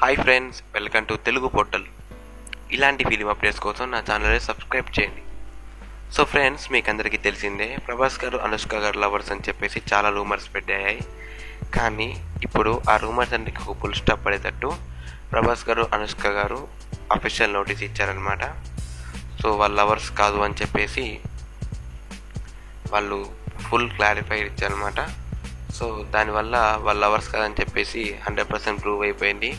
Hi friends, welcome to Telugu portal. ఇలాంటి film updates కోసం నా ఛానల్ని సబ్స్క్రైబ్ చేయండి. సో ఫ్రెండ్స్, మీకు అందరికీ తెలిసిందే, ప్రభాస్ గారు అనుష్క గారు లవర్స్ అని చెప్పేసి చాలా రూమర్స్ పెట్టాయి. కానీ ఇప్పుడు ఆ రూమర్స్ అన్నిటికీ ఒక ఫుల్ స్టాప్ పడేటట్టు ప్రభాస్ గారు అనుష్క గారు అఫీషియల్ నోటీస్ ఇచ్చారనమాట. సో వాళ్ళ లవర్స్ కాదు అని చెప్పేసి వాళ్ళు ఫుల్ క్లారిఫై ఇచ్చారనమాట. సో దానివల్ల వాళ్ళ లవర్స్ కాదని చెప్పేసి 100% ప్రూవ్ అయిపోయింది.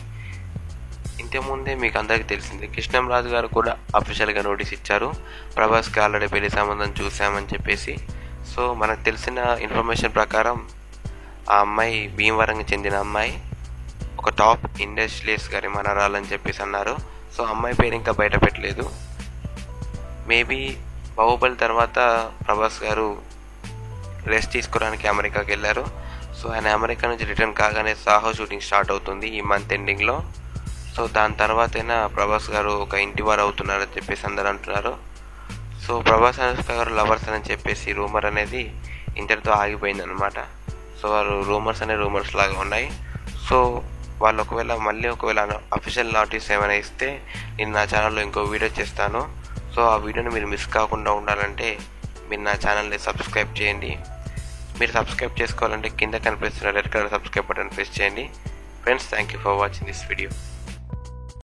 ఇంతకుముందే మీకు అందరికీ తెలిసింది, కృష్ణంరాజు గారు కూడా అఫీషియల్గా నోటీస్ ఇచ్చారు, ప్రభాస్కి ఆల్రెడీ పెళ్లి సంబంధం చూసామని చెప్పేసి. సో మనకు తెలిసిన ఇన్ఫర్మేషన్ ప్రకారం ఆ అమ్మాయి భీమవరంకి చెందిన అమ్మాయి, ఒక టాప్ ఇండస్ట్రియలిస్ట్ గారి మనరాలని చెప్పేసి అన్నారు. సో అమ్మాయి పేరు ఇంకా బయట పెట్టలేదు. మేబీ బాహుబలి తర్వాత ప్రభాస్ గారు రెస్ట్ తీసుకోవడానికి అమెరికాకి వెళ్ళారు. సో ఆయన అమెరికా నుంచి రిటర్న్ కాగానే సాహో షూటింగ్ స్టార్ట్ అవుతుంది ఈ మంత్ ఎండింగ్లో. సో దాని తర్వాతైనా ప్రభాస్ గారు ఒక ఇంటి వారు అవుతున్నారని చెప్పేసి అందరూ అంటున్నారు. సో ప్రభాస్ అనుష్క గారు లవర్స్ అని చెప్పేసి రూమర్ అనేది ఇంతటితో ఆగిపోయింది అనమాట. సో వారు రూమర్స్ లాగా ఉన్నాయి. సో వాళ్ళు ఒకవేళ అఫీషియల్ నోటీస్ ఏమైనా ఇస్తే నేను నా ఛానల్లో ఇంకో వీడియో చేస్తాను. సో ఆ వీడియోని మీరు మిస్ కాకుండా ఉండాలంటే మీరు నా ఛానల్ని సబ్స్క్రైబ్ చేయండి. మీరు సబ్స్క్రైబ్ చేసుకోవాలంటే కింద కనిపిస్తున్న red colour subscribe button press చేయండి. Friends, thank you for watching this video.